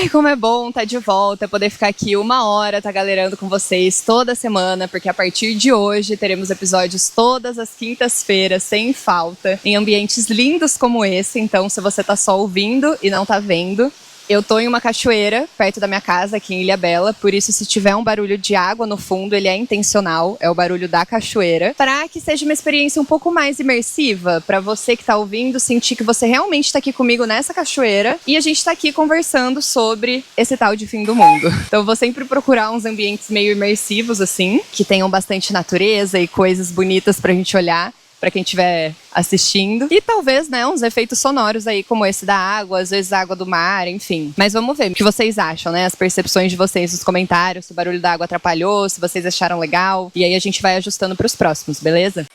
Ai, como é bom estar de volta, poder ficar aqui 1 hora, tá galerando com vocês toda semana, porque a partir de hoje teremos episódios todas as quintas-feiras, sem falta, em ambientes lindos como esse. Então, se você tá só ouvindo e não tá vendo, eu tô em uma cachoeira perto da minha casa, aqui em Ilhabela, por isso se tiver um barulho de água no fundo, ele é intencional, é o barulho da cachoeira, para que seja uma experiência um pouco mais imersiva, para você que tá ouvindo sentir que você realmente tá aqui comigo nessa cachoeira e a gente tá aqui conversando sobre esse tal de fim do mundo. Então eu vou sempre procurar uns ambientes meio imersivos assim, que tenham bastante natureza e coisas bonitas pra gente olhar, para quem estiver assistindo. E talvez, né, uns efeitos sonoros aí, como esse da água, às vezes água do mar, enfim. Mas vamos ver o que vocês acham, né? As percepções de vocês nos comentários, se o barulho da água atrapalhou, se vocês acharam legal. E aí a gente vai ajustando para os próximos, beleza?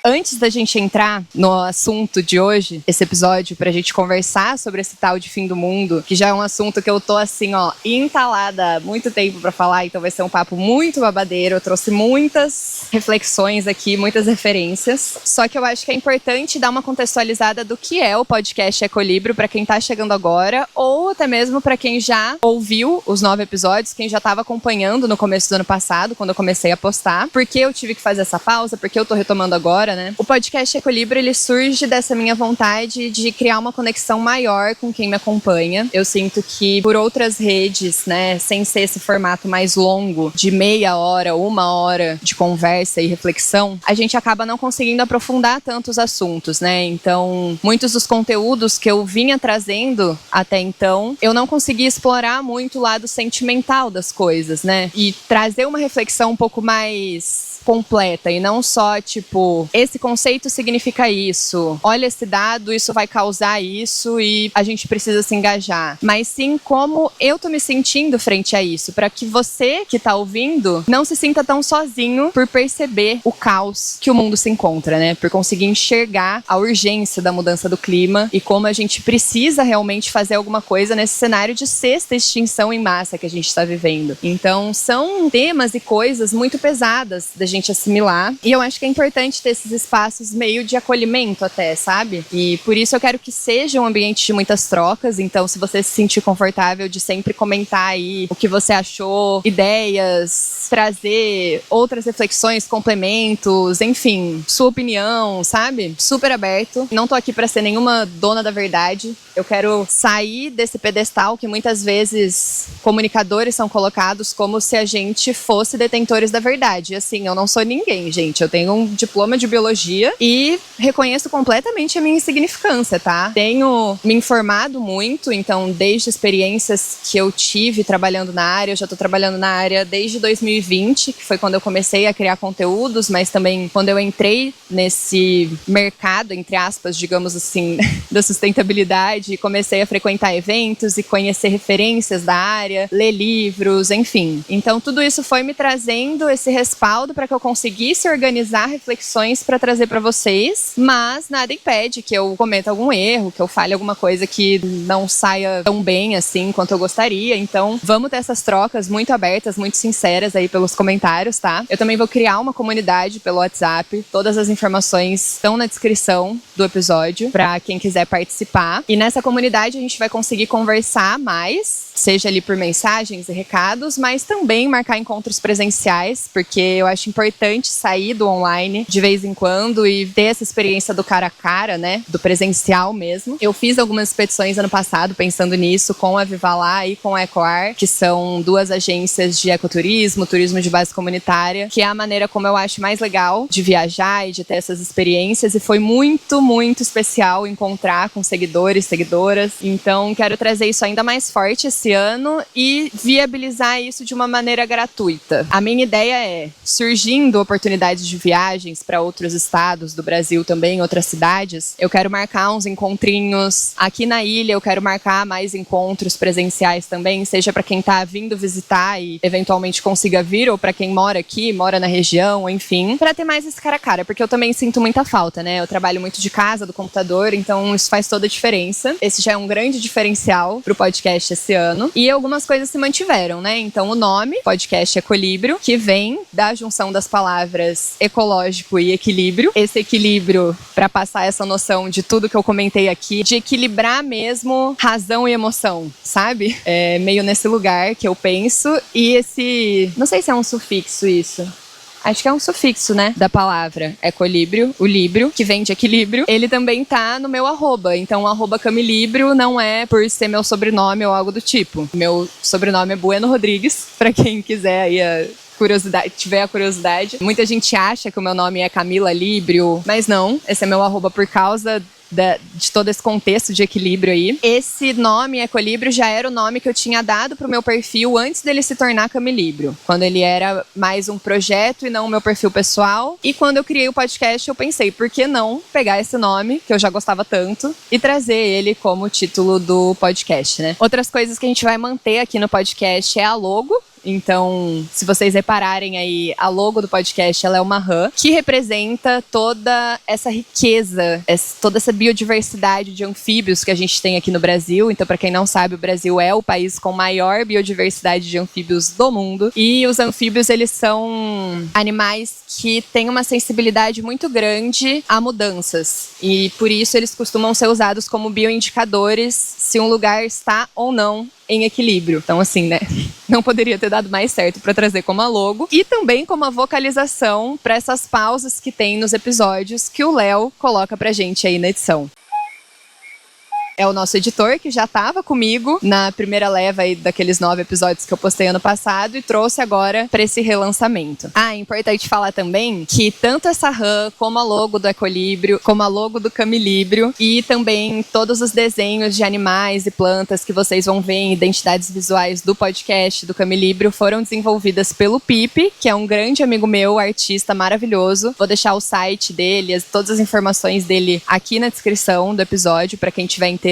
Antes da gente entrar no assunto de hoje, esse episódio, pra gente conversar sobre esse tal de fim do mundo, que já é um assunto que eu tô assim, ó, entalada há muito tempo pra falar, então vai ser um papo muito babadeiro. Eu trouxe muitas reflexões aqui, muitas referências. Só que eu acho que é importante dar uma contextualizada do que é o podcast Ecolibro pra quem tá chegando agora, ou até mesmo pra quem já ouviu os 9 episódios, quem já tava acompanhando no começo do ano passado, quando eu comecei a postar. Por que eu tive que fazer essa pausa? Porque eu tô retomando agora, né? O podcast Ecolibro, ele surge dessa minha vontade de criar uma conexão maior com quem me acompanha. Eu sinto que por outras redes, né, sem ser esse formato mais longo, de meia hora, 1 hora de conversa e reflexão, a gente acaba não conseguindo aprofundar tantos assuntos, né? Então, muitos dos conteúdos que eu vinha trazendo até então, eu não consegui explorar muito o lado sentimental das coisas, né? E trazer uma reflexão um pouco mais completa e não só, tipo, esse conceito significa isso, olha esse dado, isso vai causar isso e a gente precisa se engajar. Mas sim como eu tô me sentindo frente a isso, para que você que tá ouvindo não se sinta tão sozinho por perceber o caos que o mundo se encontra, né? Por conseguir enxergar a urgência da mudança do clima e como a gente precisa realmente fazer alguma coisa nesse cenário de sexta extinção em massa que a gente tá vivendo. Então, são temas e coisas muito pesadas da gente assimilar, e eu acho que é importante ter esses espaços meio de acolhimento até, sabe? E por isso eu quero que seja um ambiente de muitas trocas. Então, se você se sentir confortável de sempre comentar aí o que você achou, ideias, trazer outras reflexões, complementos, enfim, sua opinião, sabe? Super aberto. Não tô aqui pra ser nenhuma dona da verdade. Eu quero sair desse pedestal que muitas vezes comunicadores são colocados como se a gente fosse detentores da verdade. E assim, eu não sou ninguém, gente. Eu tenho um diploma de biologia e reconheço completamente a minha insignificância, tá? Tenho me informado muito, então desde experiências que eu tive trabalhando na área, eu já tô trabalhando na área desde 2020, que foi quando eu comecei a criar conteúdos, mas também quando eu entrei nesse mercado, entre aspas, digamos assim, da sustentabilidade, comecei a frequentar eventos e conhecer referências da área, ler livros, enfim. Então tudo isso foi me trazendo esse respaldo para que eu conseguisse organizar reflexões para trazer para vocês, mas nada impede que eu cometa algum erro, que eu fale alguma coisa que não saia tão bem assim quanto eu gostaria. Então vamos ter essas trocas muito abertas, muito sinceras aí pelos comentários, tá? Eu também vou criar uma comunidade pelo WhatsApp, todas as informações estão na descrição do episódio para quem quiser participar, e nessa comunidade a gente vai conseguir conversar mais, seja ali por mensagens e recados, mas também marcar encontros presenciais, porque eu acho importante sair do online de vez em quando e ter essa experiência do cara a cara, né? Do presencial mesmo. Eu fiz algumas expedições ano passado pensando nisso, com a Viva Lá e com a Ecoar, que são 2 agências de ecoturismo, turismo de base comunitária, que é a maneira como eu acho mais legal de viajar e de ter essas experiências, e foi muito, muito especial encontrar com seguidores, seguidoras. Então, quero trazer isso ainda mais forte esse ano e viabilizar isso de uma maneira gratuita. A minha ideia é, surgindo oportunidades de viagens para outros estados do Brasil também, outras cidades, eu quero marcar uns encontrinhos. Aqui na ilha eu quero marcar mais encontros presenciais também, seja para quem tá vindo visitar e eventualmente consiga vir, ou para quem mora aqui, mora na região, enfim, para ter mais esse cara a cara, porque eu também sinto muita falta, né? Eu trabalho muito de casa, do computador, então isso faz toda a diferença. Esse já é um grande diferencial pro podcast esse ano. ano. E algumas coisas se mantiveram, né? Então o nome, podcast Ecolíbrio, que vem da junção das palavras ecológico e equilíbrio. Esse equilíbrio, para passar essa noção de tudo que eu comentei aqui, de equilibrar mesmo razão e emoção, sabe? É meio nesse lugar que eu penso. E esse... não sei se é um sufixo isso. Acho que é um sufixo, né, da palavra ecolíbrio, o líbrio, que vem de equilíbrio. Ele também tá no meu arroba. Então, o @camilíbrio não é por ser meu sobrenome ou algo do tipo. Meu sobrenome é Bueno Rodrigues, pra quem quiser aí tiver a curiosidade. Muita gente acha que o meu nome é Camila Líbrio, mas não. Esse é meu arroba por causa de todo esse contexto de equilíbrio aí. Esse nome, Ecolíbrio, já era o nome que eu tinha dado pro meu perfil antes dele se tornar Camilíbrio. Quando ele era mais um projeto e não o meu perfil pessoal. E quando eu criei o podcast, eu pensei, por que não pegar esse nome, que eu já gostava tanto, e trazer ele como título do podcast, né? Outras coisas que a gente vai manter aqui no podcast é a logo. Então, se vocês repararem aí, a logo do podcast, ela é uma rã que representa toda essa riqueza, toda essa biodiversidade de anfíbios que a gente tem aqui no Brasil. Então, para quem não sabe, o Brasil é o país com maior biodiversidade de anfíbios do mundo. E os anfíbios, eles são animais que têm uma sensibilidade muito grande a mudanças. E por isso eles costumam ser usados como bioindicadores se um lugar está ou não em equilíbrio. Então, assim, né? Não poderia ter dado mais certo para trazer como a logo. E também como a vocalização para essas pausas que tem nos episódios que o Léo coloca pra gente aí na edição. É o nosso editor, que já estava comigo na primeira leva aí daqueles 9 episódios que eu postei ano passado e trouxe agora para esse relançamento. É importante falar também que tanto essa rã, como a logo do Ecolíbrio, como a logo do Camilíbrio e também todos os desenhos de animais e plantas que vocês vão ver em identidades visuais do podcast do Camilíbrio foram desenvolvidas pelo Pipe, que é um grande amigo meu, artista maravilhoso. Vou deixar o site dele, todas as informações dele aqui na descrição do episódio para quem tiver interesse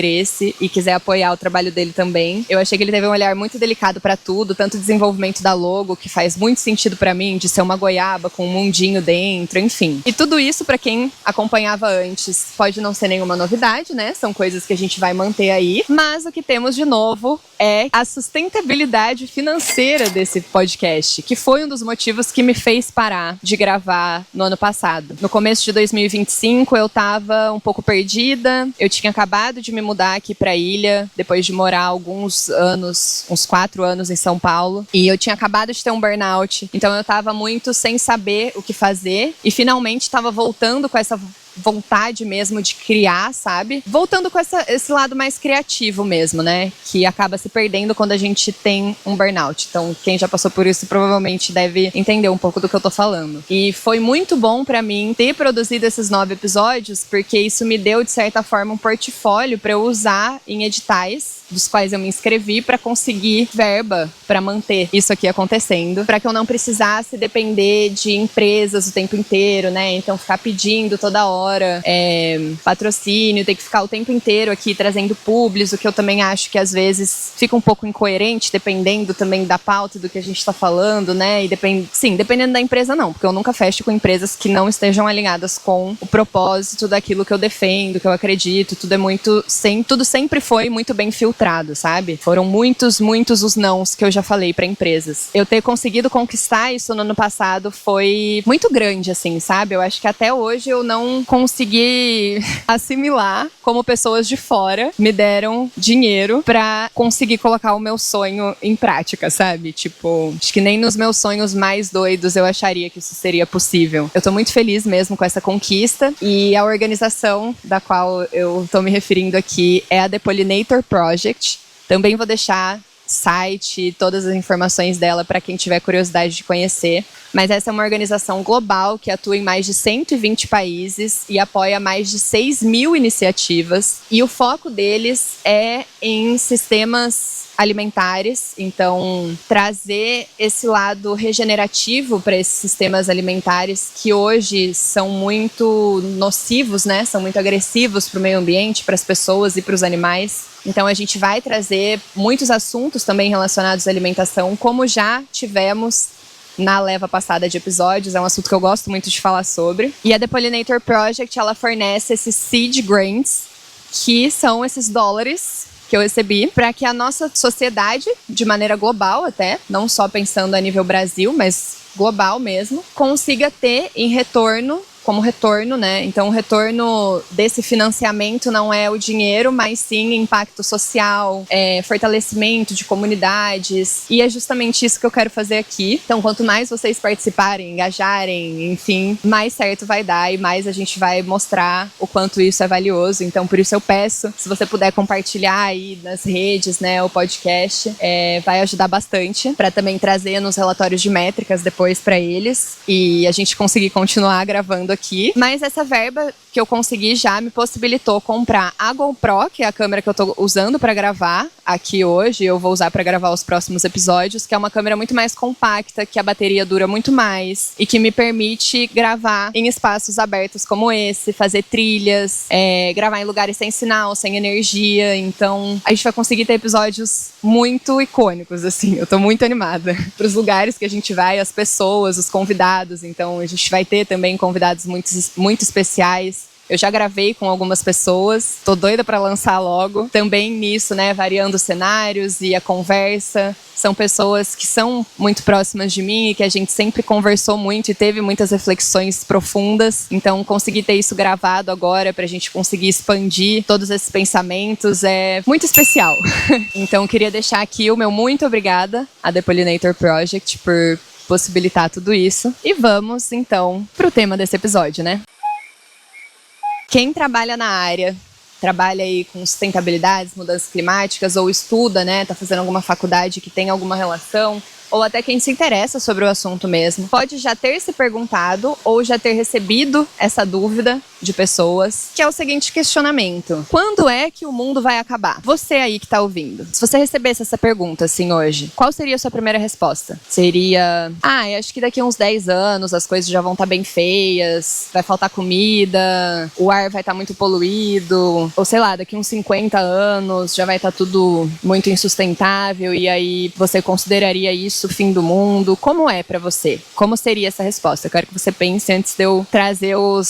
e quiser apoiar o trabalho dele também. Eu achei que ele teve um olhar muito delicado para tudo, tanto o desenvolvimento da logo, que faz muito sentido para mim, de ser uma goiaba com um mundinho dentro, enfim. E tudo isso, para quem acompanhava antes, pode não ser nenhuma novidade, né? São coisas que a gente vai manter aí. Mas o que temos de novo é a sustentabilidade financeira desse podcast, que foi um dos motivos que me fez parar de gravar no ano passado. No começo de 2025, eu tava um pouco perdida, eu tinha acabado de me mudar aqui pra ilha, depois de morar alguns anos, uns 4 anos em São Paulo, e eu tinha acabado de ter um burnout, então eu tava muito sem saber o que fazer, e finalmente tava voltando com essa vontade mesmo de criar, sabe? Voltando com esse lado mais criativo mesmo, né? Que acaba se perdendo quando a gente tem um burnout. Então, quem já passou por isso provavelmente deve entender um pouco do que eu tô falando. E foi muito bom pra mim ter produzido esses 9 episódios, porque isso me deu, de certa forma, um portfólio pra eu usar em editais, dos quais eu me inscrevi, pra conseguir verba pra manter isso aqui acontecendo, pra que eu não precisasse depender de empresas o tempo inteiro, né? Então, ficar pedindo toda hora patrocínio, ter que ficar o tempo inteiro aqui trazendo publis, o que eu também acho que às vezes fica um pouco incoerente, dependendo também da pauta do que a gente está falando, né? E dependendo da empresa não, porque eu nunca fecho com empresas que não estejam alinhadas com o propósito daquilo que eu defendo, que eu acredito. Tudo sempre foi muito bem filtrado, sabe? Foram muitos os nãos que eu já falei para empresas. Eu ter conseguido conquistar isso no ano passado foi muito grande, assim, sabe? Eu acho que até hoje eu não consegui assimilar como pessoas de fora me deram dinheiro pra conseguir colocar o meu sonho em prática, sabe? Tipo, acho que nem nos meus sonhos mais doidos eu acharia que isso seria possível. Eu tô muito feliz mesmo com essa conquista, e a organização da qual eu tô me referindo aqui é a The Pollinator Project. Também vou deixar site, todas as informações dela para quem tiver curiosidade de conhecer. Mas essa é uma organização global que atua em mais de 120 países e apoia mais de 6.000 iniciativas. E o foco deles é em sistemas alimentares, então trazer esse lado regenerativo para esses sistemas alimentares que hoje são muito nocivos, né? São muito agressivos para o meio ambiente, para as pessoas e para os animais. Então a gente vai trazer muitos assuntos também relacionados à alimentação, como já tivemos na leva passada de episódios. É um assunto que eu gosto muito de falar sobre. E a The Pollinator Project, ela fornece esses seed grants, que são esses dólares que eu recebi para que a nossa sociedade, de maneira global até, não só pensando a nível Brasil, mas global mesmo, consiga ter em retorno, como retorno, né? Então, o retorno desse financiamento não é o dinheiro, mas sim impacto social, fortalecimento de comunidades. E é justamente isso que eu quero fazer aqui. Então, quanto mais vocês participarem, engajarem, enfim, mais certo vai dar e mais a gente vai mostrar o quanto isso é valioso. Então, por isso eu peço, se você puder compartilhar aí nas redes, né, o podcast, vai ajudar bastante para também trazer nos relatórios de métricas depois para eles e a gente conseguir continuar gravando aqui, mas essa verba que eu consegui já me possibilitou comprar a GoPro, que é a câmera que eu tô usando para gravar aqui hoje, eu vou usar para gravar os próximos episódios, que é uma câmera muito mais compacta, que a bateria dura muito mais e que me permite gravar em espaços abertos como esse, fazer trilhas, gravar em lugares sem sinal, sem energia, então a gente vai conseguir ter episódios muito icônicos, assim, eu tô muito animada pros lugares que a gente vai, as pessoas, os convidados, então a gente vai ter também convidados muito especiais. Eu já gravei com algumas pessoas, tô doida para lançar logo. Também nisso, né, variando os cenários e a conversa. São pessoas que são muito próximas de mim e que a gente sempre conversou muito e teve muitas reflexões profundas. Então, conseguir ter isso gravado agora pra gente conseguir expandir todos esses pensamentos é muito especial. Então, queria deixar aqui o meu muito obrigada à The Pollinator Project por possibilitar tudo isso. E vamos, então, pro tema desse episódio, né? Quem trabalha na área, trabalha aí com sustentabilidade, mudanças climáticas, ou estuda, né, tá fazendo alguma faculdade que tem alguma relação, ou até quem se interessa sobre o assunto mesmo, pode já ter se perguntado ou já ter recebido essa dúvida de pessoas, que é o seguinte questionamento: quando é que o mundo vai acabar? Você aí que tá ouvindo, se você recebesse essa pergunta assim hoje, qual seria a sua primeira resposta? Seria, acho que daqui a uns 10 anos as coisas já vão estar bem feias, vai faltar comida, o ar vai estar muito poluído, ou sei lá, daqui a uns 50 anos já vai estar tudo muito insustentável e aí você consideraria isso o fim do mundo? Como é pra você? Como seria essa resposta? Eu quero que você pense antes de eu trazer o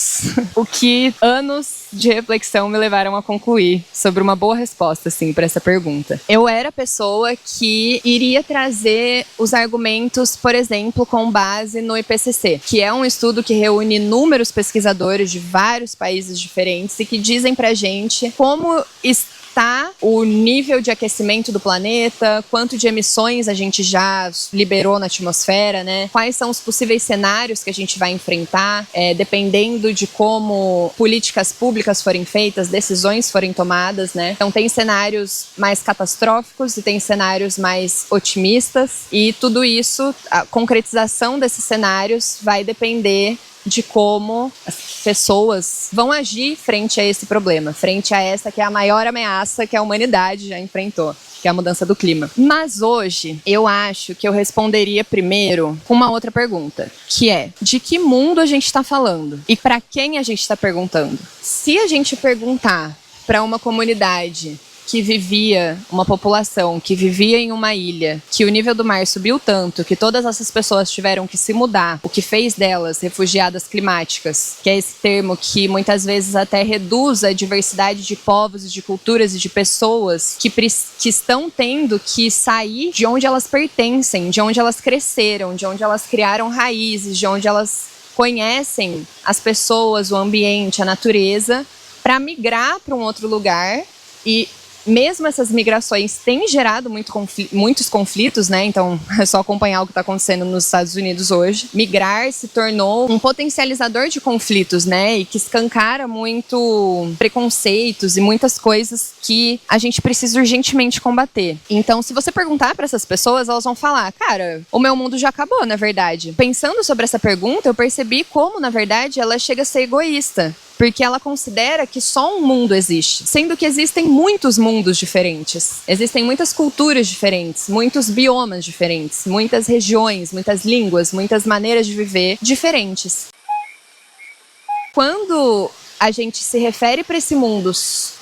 que anos de reflexão me levaram a concluir sobre uma boa resposta, assim, pra essa pergunta. Eu era a pessoa que iria trazer os argumentos, por exemplo, com base no IPCC, que é um estudo que reúne inúmeros pesquisadores de vários países diferentes e que dizem pra gente como está o nível de aquecimento do planeta, quanto de emissões a gente já liberou na atmosfera, né? Quais são os possíveis cenários que a gente vai enfrentar, dependendo de como políticas públicas forem feitas, decisões forem tomadas, né? Então tem cenários mais catastróficos e tem cenários mais otimistas e tudo isso, a concretização desses cenários vai depender de como as pessoas vão agir frente a esse problema, frente a essa que é a maior ameaça que a humanidade já enfrentou, que é a mudança do clima. Mas hoje, eu acho que eu responderia primeiro com uma outra pergunta, que é: de que mundo a gente está falando? E para quem a gente está perguntando? Se a gente perguntar para uma comunidade que vivia, uma população que vivia em uma ilha, que o nível do mar subiu tanto, que todas essas pessoas tiveram que se mudar, o que fez delas refugiadas climáticas, que é esse termo que muitas vezes até reduz a diversidade de povos e de culturas e de pessoas que estão tendo que sair de onde elas pertencem, de onde elas cresceram, de onde elas criaram raízes, de onde elas conhecem as pessoas, o ambiente, a natureza, para migrar para um outro lugar. E mesmo essas migrações têm gerado muitos conflitos, né? Então é só acompanhar o que está acontecendo nos Estados Unidos hoje. Migrar se tornou um potencializador de conflitos, né? E que escancara muito preconceitos e muitas coisas que a gente precisa urgentemente combater. Então, se você perguntar para essas pessoas, elas vão falar: cara, o meu mundo já acabou, na verdade. Pensando sobre essa pergunta, eu percebi como, na verdade, ela chega a ser egoísta. Porque ela considera que só um mundo existe, sendo que existem muitos mundos diferentes. Existem muitas culturas diferentes, muitos biomas diferentes, muitas regiões, muitas línguas, muitas maneiras de viver diferentes. Quando a gente se refere para esse mundo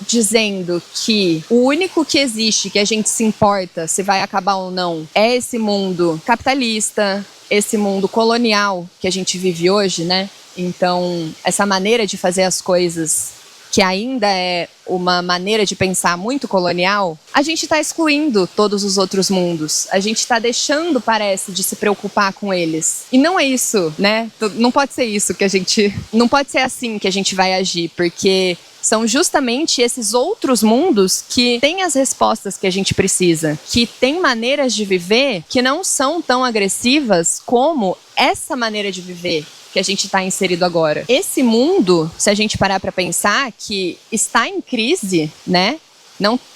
dizendo que o único que existe, que a gente se importa se vai acabar ou não, é esse mundo capitalista, esse mundo colonial que a gente vive hoje, né? Então, essa maneira de fazer as coisas que ainda é uma maneira de pensar muito colonial, a gente está excluindo todos os outros mundos. A gente está deixando, parece, de se preocupar com eles. E não é isso, né? Não pode ser isso que a gente... Não pode ser assim que a gente vai agir, porque são justamente esses outros mundos que têm as respostas que a gente precisa, que têm maneiras de viver que não são tão agressivas como essa maneira de viver que a gente está inserido agora. Esse mundo, se a gente parar para pensar, que está em crise, né?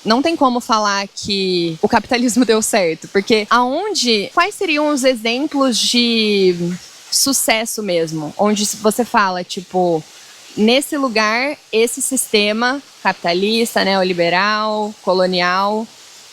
Não tem como falar que o capitalismo deu certo, porque quais seriam os exemplos de sucesso mesmo? Onde você fala, tipo, nesse lugar, esse sistema capitalista, neoliberal, colonial,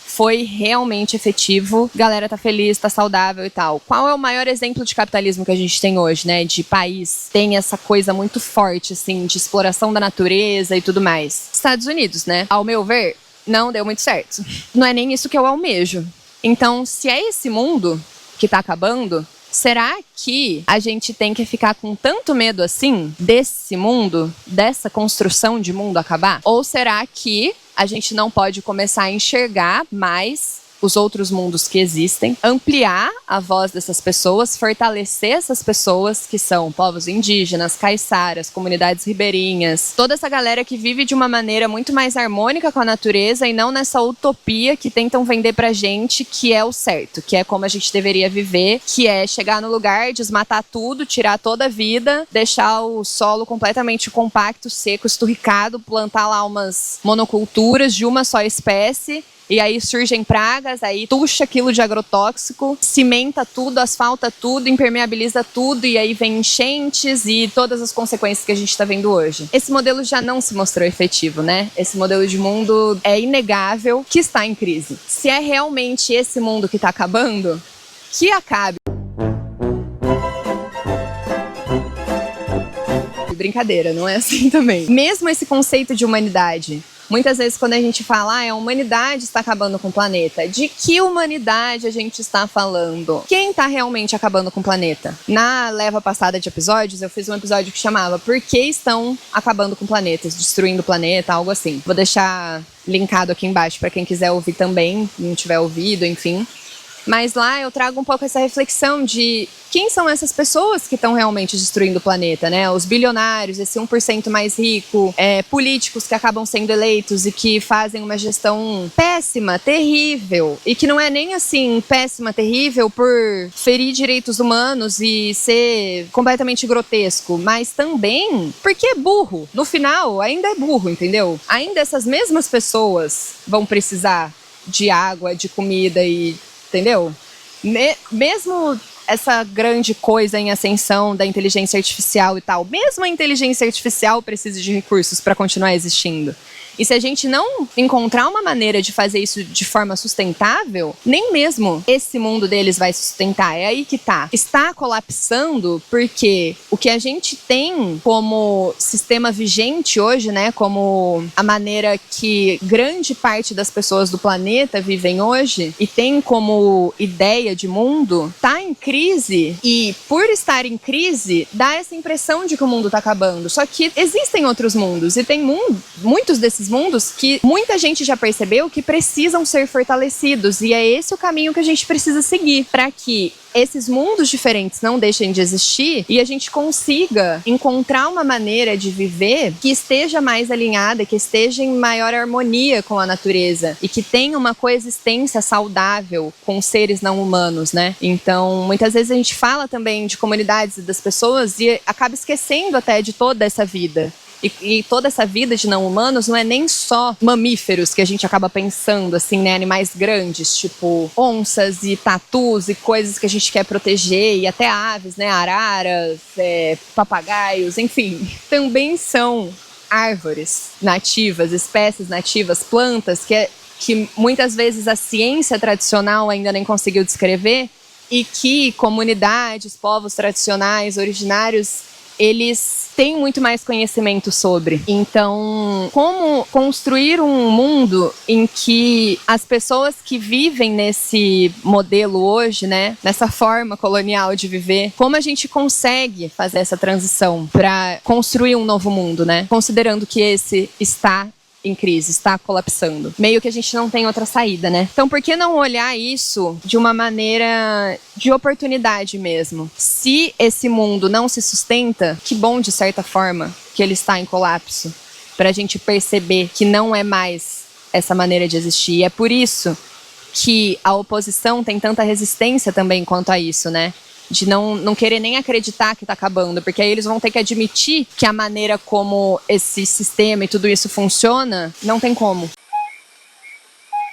foi realmente efetivo, galera tá feliz, tá saudável e tal. Qual é o maior exemplo de capitalismo que a gente tem hoje, né? De país, tem essa coisa muito forte, assim, de exploração da natureza e tudo mais. Estados Unidos, né? Ao meu ver, não deu muito certo. Não é nem isso que eu almejo. Então, se é esse mundo que tá acabando, será que a gente tem que ficar com tanto medo assim desse mundo, dessa construção de mundo acabar? Ou será que a gente não pode começar a enxergar mais os outros mundos que existem, ampliar a voz dessas pessoas, fortalecer essas pessoas que são povos indígenas, caiçaras, comunidades ribeirinhas, toda essa galera que vive de uma maneira muito mais harmônica com a natureza e não nessa utopia que tentam vender pra gente que é o certo, que é como a gente deveria viver, que é chegar no lugar, desmatar tudo, tirar toda a vida, deixar o solo completamente compacto, seco, esturricado, plantar lá umas monoculturas de uma só espécie. E aí surgem pragas, aí tuxa aquilo de agrotóxico, cimenta tudo, asfalta tudo, impermeabiliza tudo, e aí vem enchentes e todas as consequências que a gente está vendo hoje. Esse modelo já não se mostrou efetivo, né? Esse modelo de mundo é inegável que está em crise. Se é realmente esse mundo que está acabando, que acabe. Brincadeira, não é assim também. Mesmo esse conceito de humanidade, muitas vezes quando a gente fala, a humanidade está acabando com o planeta, de que humanidade a gente está falando? Quem está realmente acabando com o planeta? Na leva passada de episódios, eu fiz um episódio que chamava Por que estão acabando com planetas? Destruindo o planeta, algo assim. Vou deixar linkado aqui embaixo para quem quiser ouvir também, não tiver ouvido, enfim. Mas lá eu trago um pouco essa reflexão de quem são essas pessoas que estão realmente destruindo o planeta, né? Os bilionários, esse 1% mais rico, políticos que acabam sendo eleitos e que fazem uma gestão péssima, terrível, e que não é nem assim péssima, terrível por ferir direitos humanos e ser completamente grotesco, mas também porque é burro. No final, ainda é burro, entendeu? Ainda essas mesmas pessoas vão precisar de água, de comida e... Entendeu? Mesmo essa grande coisa em ascensão da inteligência artificial e tal, mesmo a inteligência artificial precisa de recursos para continuar existindo. E se a gente não encontrar uma maneira de fazer isso de forma sustentável, nem mesmo esse mundo deles vai sustentar. É aí que tá. Está colapsando porque o que a gente tem como sistema vigente hoje, né, como a maneira que grande parte das pessoas do planeta vivem hoje e tem como ideia de mundo, tá em crise. E por estar em crise, dá essa impressão de que o mundo tá acabando. Só que existem outros mundos e tem muitos desses mundos que muita gente já percebeu que precisam ser fortalecidos, e é esse o caminho que a gente precisa seguir para que esses mundos diferentes não deixem de existir e a gente consiga encontrar uma maneira de viver que esteja mais alinhada, que esteja em maior harmonia com a natureza e que tenha uma coexistência saudável com seres não humanos, né? Então, muitas vezes a gente fala também de comunidades e das pessoas e acaba esquecendo até de toda essa vida. E toda essa vida de não humanos não é nem só mamíferos que a gente acaba pensando, assim, né? Animais grandes, tipo onças e tatus e coisas que a gente quer proteger, e até aves, né? Araras, papagaios, enfim. Também são árvores nativas, espécies nativas, plantas que muitas vezes a ciência tradicional ainda nem conseguiu descrever e que comunidades, povos tradicionais, originários, eles têm muito mais conhecimento sobre. Então, como construir um mundo em que as pessoas que vivem nesse modelo hoje, né, nessa forma colonial de viver, como a gente consegue fazer essa transição para construir um novo mundo, né? Considerando que esse está em crise, está colapsando. Meio que a gente não tem outra saída, né? Então, por que não olhar isso de uma maneira de oportunidade mesmo? Se esse mundo não se sustenta, que bom, de certa forma, que ele está em colapso, para a gente perceber que não é mais essa maneira de existir. E é por isso que a oposição tem tanta resistência também quanto a isso, né? De não querer nem acreditar que está acabando, porque aí eles vão ter que admitir que a maneira como esse sistema e tudo isso funciona, não tem como.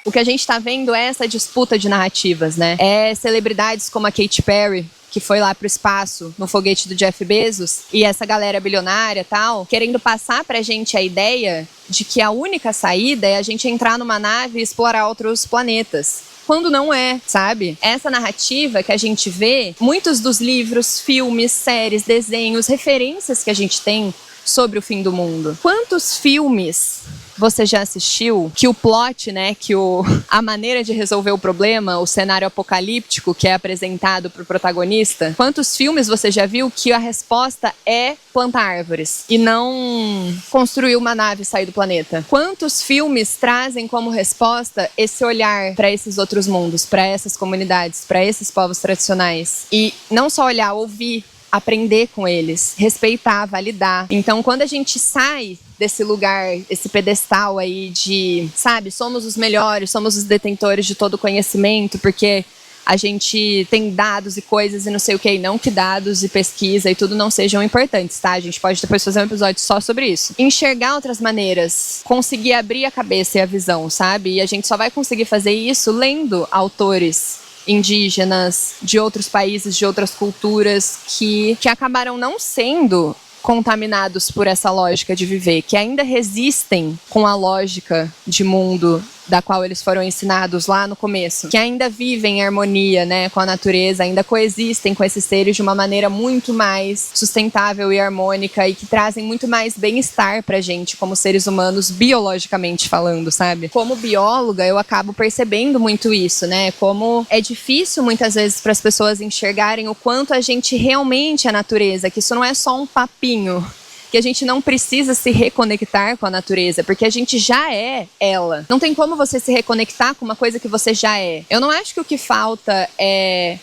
O que a gente está vendo é essa disputa de narrativas, né? É celebridades como a Katy Perry, que foi lá pro espaço, no foguete do Jeff Bezos, e essa galera bilionária e tal, querendo passar pra gente a ideia de que a única saída é a gente entrar numa nave e explorar outros planetas. Quando não é, sabe? Essa narrativa que a gente vê, muitos dos livros, filmes, séries, desenhos, referências que a gente tem sobre o fim do mundo. Quantos filmes você já assistiu que o plot, né, a maneira de resolver o problema, o cenário apocalíptico que é apresentado pro protagonista, quantos filmes você já viu que a resposta é plantar árvores e não construir uma nave e sair do planeta? Quantos filmes trazem como resposta esse olhar para esses outros mundos, para essas comunidades, para esses povos tradicionais? E não só olhar, ouvir, aprender com eles, respeitar, validar. Então, quando a gente sai desse lugar, esse pedestal aí de, sabe, somos os melhores, somos os detentores de todo o conhecimento, porque a gente tem dados e coisas e não sei o que, e não que dados e pesquisa e tudo não sejam importantes, tá? A gente pode depois fazer um episódio só sobre isso. Enxergar outras maneiras, conseguir abrir a cabeça e a visão, sabe? E a gente só vai conseguir fazer isso lendo autores indígenas, de outros países, de outras culturas, que acabaram não sendo contaminados por essa lógica de viver, que ainda resistem com a lógica de mundo da qual eles foram ensinados lá no começo, que ainda vivem em harmonia, né, com a natureza, ainda coexistem com esses seres de uma maneira muito mais sustentável e harmônica e que trazem muito mais bem-estar pra gente como seres humanos, biologicamente falando, sabe? Como bióloga, eu acabo percebendo muito isso, né? Como é difícil muitas vezes para as pessoas enxergarem o quanto a gente realmente é natureza, que isso não é só um papinho, que a gente não precisa se reconectar com a natureza, porque a gente já é ela. Não tem como você se reconectar com uma coisa que você já é. Eu não acho que o que falta é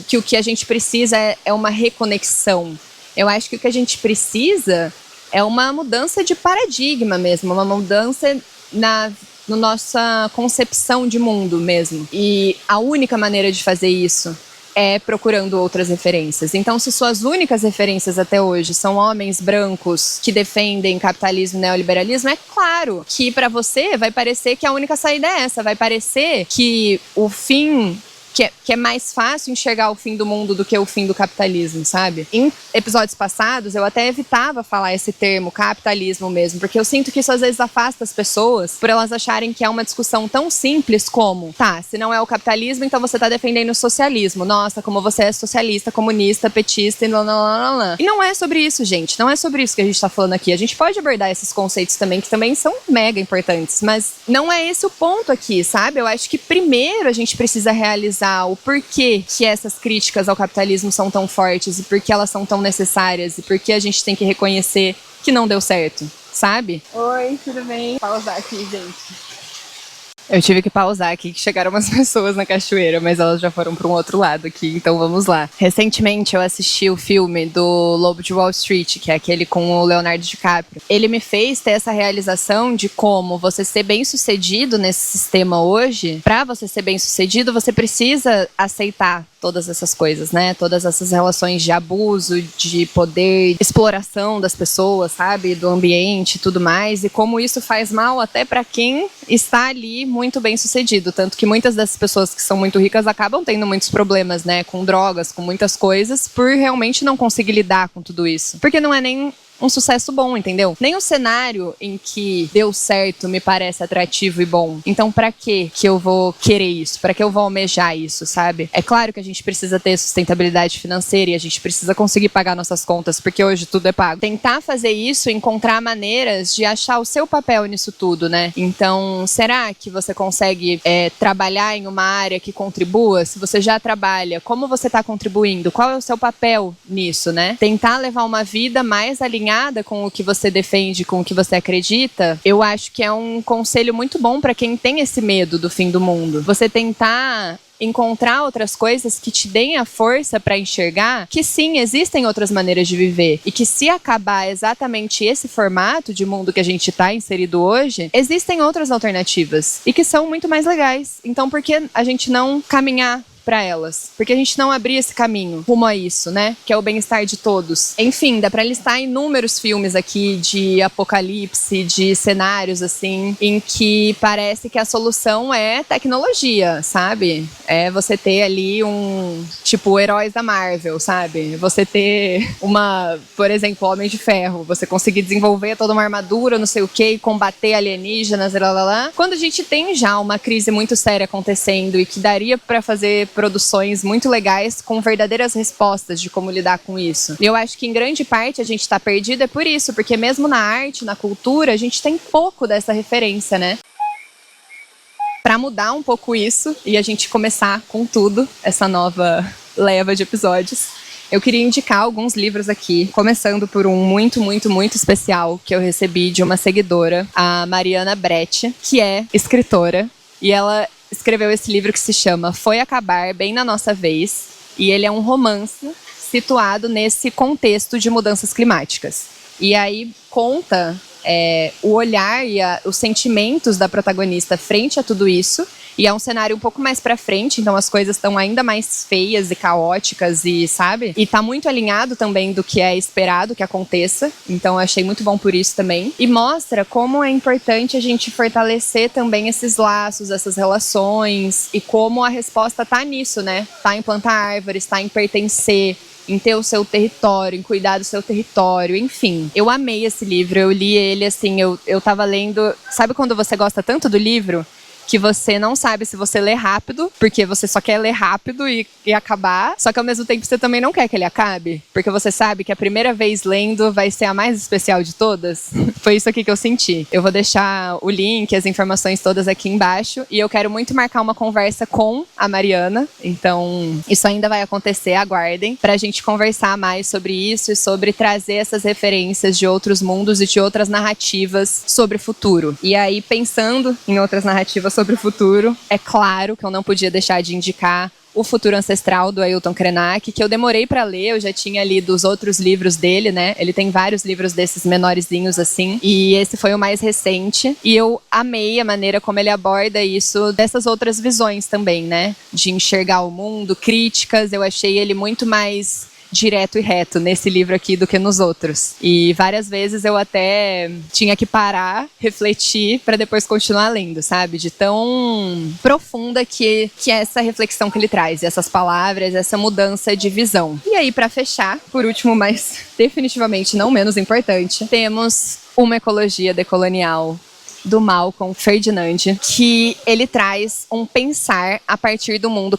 que o que a gente precisa é uma reconexão. Eu acho que o que a gente precisa é uma mudança de paradigma mesmo, uma mudança na nossa concepção de mundo mesmo. E a única maneira de fazer isso é procurando outras referências. Então, se suas únicas referências até hoje são homens brancos que defendem capitalismo e neoliberalismo, é claro que para você vai parecer que a única saída é essa. Vai parecer que o fim... Que é mais fácil enxergar o fim do mundo do que o fim do capitalismo, sabe? Em episódios passados, eu até evitava falar esse termo, capitalismo mesmo, porque eu sinto que isso às vezes afasta as pessoas por elas acharem que é uma discussão tão simples como, tá, se não é o capitalismo, então você tá defendendo o socialismo. Nossa, como você é socialista, comunista, petista e lá. E não é sobre isso, gente. Não é sobre isso que a gente tá falando aqui. A gente pode abordar esses conceitos também, que também são mega importantes, mas não é esse o ponto aqui, sabe? Eu acho que primeiro a gente precisa realizar o porquê que essas críticas ao capitalismo são tão fortes e por que elas são tão necessárias e por que a gente tem que reconhecer que não deu certo, sabe? Oi, tudo bem? Pausar aqui, gente. Eu tive que pausar aqui, que chegaram umas pessoas na cachoeira, mas elas já foram para um outro lado aqui, então vamos lá. Recentemente eu assisti o filme do Lobo de Wall Street, que é aquele com o Leonardo DiCaprio. Ele me fez ter essa realização de como você ser bem-sucedido nesse sistema hoje, para você ser bem-sucedido, você precisa aceitar todas essas coisas, né? Todas essas relações de abuso, de poder, exploração das pessoas, sabe? Do ambiente e tudo mais, e como isso faz mal até para quem está ali muito bem sucedido, tanto que muitas dessas pessoas que são muito ricas acabam tendo muitos problemas, né, com drogas, com muitas coisas, por realmente não conseguir lidar com tudo isso, porque não é nem um sucesso bom, entendeu? Nem o cenário em que deu certo me parece atrativo e bom. Então, pra que eu vou querer isso? Pra que eu vou almejar isso, sabe? É claro que a gente precisa ter sustentabilidade financeira e a gente precisa conseguir pagar nossas contas, porque hoje tudo é pago. Tentar fazer isso, encontrar maneiras de achar o seu papel nisso tudo, né? Então, será que você consegue trabalhar em uma área que contribua? Se você já trabalha, como você está contribuindo? Qual é o seu papel nisso, né? Tentar levar uma vida mais alinhada com o que você defende, com o que você acredita, eu acho que é um conselho muito bom para quem tem esse medo do fim do mundo. Você tentar encontrar outras coisas que te deem a força para enxergar que sim, existem outras maneiras de viver e que se acabar exatamente esse formato de mundo que a gente está inserido hoje, existem outras alternativas e que são muito mais legais. Então, por que a gente não caminhar para elas? Porque a gente não abrir esse caminho rumo a isso, né? Que é o bem-estar de todos. Enfim, dá para listar inúmeros filmes aqui de apocalipse, de cenários assim, em que parece que a solução é tecnologia, sabe? É você ter ali tipo, heróis da Marvel, sabe? Você ter por exemplo, Homem de Ferro, você conseguir desenvolver toda uma armadura, não sei o quê, e combater alienígenas, lá. Quando a gente tem já uma crise muito séria acontecendo e que daria para fazer produções muito legais com verdadeiras respostas de como lidar com isso. E eu acho que em grande parte a gente está perdido é por isso, porque mesmo na arte, na cultura, a gente tem pouco dessa referência, né? Para mudar um pouco isso e a gente começar com tudo, essa nova leva de episódios, eu queria indicar alguns livros aqui, começando por um muito, muito, muito especial que eu recebi de uma seguidora, a Mariana Brecht, que é escritora, e ela escreveu esse livro que se chama Foi Acabar Bem na Nossa Vez, e ele é um romance situado nesse contexto de mudanças climáticas. E aí conta o olhar e os sentimentos da protagonista frente a tudo isso, e é um cenário um pouco mais pra frente, então as coisas estão ainda mais feias e caóticas, e sabe? E tá muito alinhado também do que é esperado que aconteça, então eu achei muito bom por isso também. E mostra como é importante a gente fortalecer também esses laços, essas relações, e como a resposta tá nisso, né? Tá em plantar árvores, tá em pertencer, em ter o seu território, em cuidar do seu território, enfim. Eu amei esse livro, eu li ele assim, eu tava lendo... Sabe quando você gosta tanto do livro que você não sabe se você lê rápido, porque você só quer ler rápido e acabar, só que ao mesmo tempo você também não quer que ele acabe, porque você sabe que a primeira vez lendo vai ser a mais especial de todas? Foi isso aqui que eu senti. Eu vou deixar o link, as informações todas aqui embaixo, e eu quero muito marcar uma conversa com a Mariana, então isso ainda vai acontecer, aguardem, pra gente conversar mais sobre isso e sobre trazer essas referências de outros mundos e de outras narrativas sobre o futuro. E aí, pensando em outras narrativas sobre o futuro, é claro que eu não podia deixar de indicar O Futuro Ancestral, do Ailton Krenak, que eu demorei para ler, eu já tinha lido os outros livros dele, né? Ele tem vários livros desses menorzinhos assim, e esse foi o mais recente, e eu amei a maneira como ele aborda isso, dessas outras visões também, né? De enxergar o mundo, críticas, eu achei ele muito mais direto e reto nesse livro aqui do que nos outros. E várias vezes eu até tinha que parar, refletir, para depois continuar lendo, sabe? De tão profunda que é essa reflexão que ele traz, essas palavras, essa mudança de visão. E aí, para fechar, por último, mas definitivamente não menos importante, temos Uma Ecologia Decolonial, do Malcolm Ferdinand, que ele traz um pensar a partir do mundo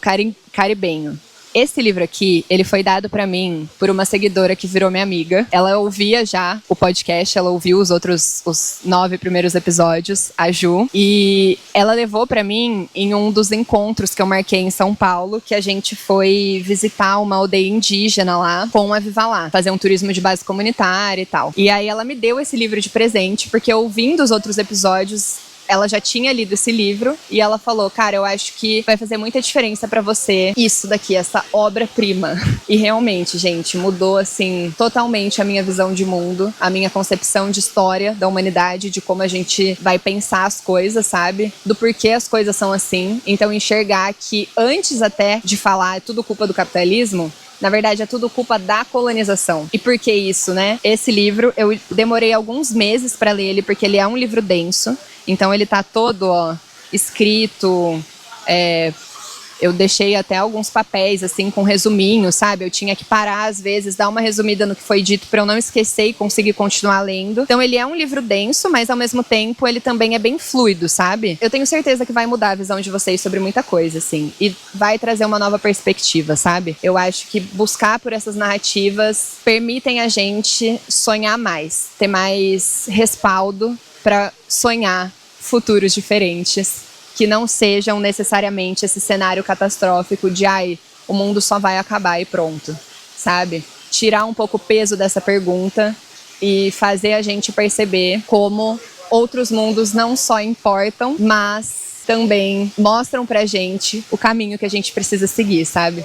caribenho. Esse livro aqui, ele foi dado pra mim por uma seguidora que virou minha amiga. Ela ouvia já o podcast, ela ouviu os 9 primeiros episódios, a Ju. E ela levou pra mim em um dos encontros que eu marquei em São Paulo, que a gente foi visitar uma aldeia indígena lá, com a Viva Lá, fazer um turismo de base comunitária e tal. E aí ela me deu esse livro de presente, porque ouvindo os outros episódios, ela já tinha lido esse livro e ela falou, cara, eu acho que vai fazer muita diferença pra você isso daqui, essa obra-prima. E realmente, gente, mudou, assim, totalmente a minha visão de mundo, a minha concepção de história da humanidade, de como a gente vai pensar as coisas, sabe? Do porquê as coisas são assim. Então, enxergar que antes até de falar é tudo culpa do capitalismo, na verdade, é tudo culpa da colonização. E por que isso, né? Esse livro, eu demorei alguns meses pra ler ele, porque ele é um livro denso. Então ele tá todo, escrito Eu deixei até alguns papéis, assim, com resuminho, sabe? Eu tinha que parar, às vezes, dar uma resumida no que foi dito pra eu não esquecer e conseguir continuar lendo. Então ele é um livro denso, mas ao mesmo tempo ele também é bem fluido, sabe? Eu tenho certeza que vai mudar a visão de vocês sobre muita coisa, assim. E vai trazer uma nova perspectiva, sabe? Eu acho que buscar por essas narrativas permitem a gente sonhar mais, ter mais respaldo pra sonhar futuros diferentes, que não sejam necessariamente esse cenário catastrófico de o mundo só vai acabar e pronto, sabe? Tirar um pouco o peso dessa pergunta e fazer a gente perceber como outros mundos não só importam, mas também mostram pra gente o caminho que a gente precisa seguir, sabe?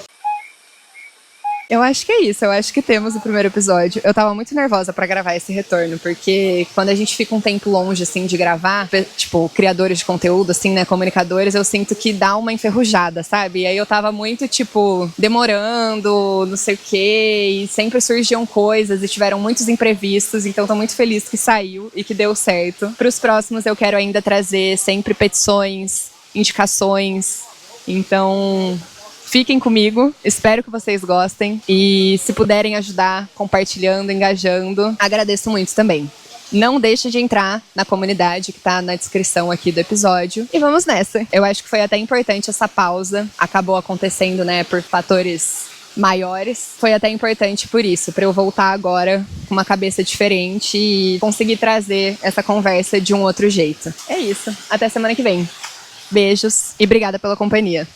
Eu acho que é isso, eu acho que temos o primeiro episódio. Eu tava muito nervosa pra gravar esse retorno, porque quando a gente fica um tempo longe, assim, de gravar, tipo, criadores de conteúdo, assim, né, comunicadores, eu sinto que dá uma enferrujada, sabe? E aí eu tava muito, tipo, demorando, não sei o quê, e sempre surgiam coisas e tiveram muitos imprevistos, então tô muito feliz que saiu e que deu certo. Pros próximos eu quero ainda trazer sempre petições, indicações, então... Fiquem comigo, espero que vocês gostem e se puderem ajudar compartilhando, engajando, agradeço muito também. Não deixe de entrar na comunidade que tá na descrição aqui do episódio e vamos nessa. Eu acho que foi até importante essa pausa, acabou acontecendo, né, por fatores maiores. Foi até importante por isso, para eu voltar agora com uma cabeça diferente e conseguir trazer essa conversa de um outro jeito. É isso, até semana que vem. Beijos e obrigada pela companhia.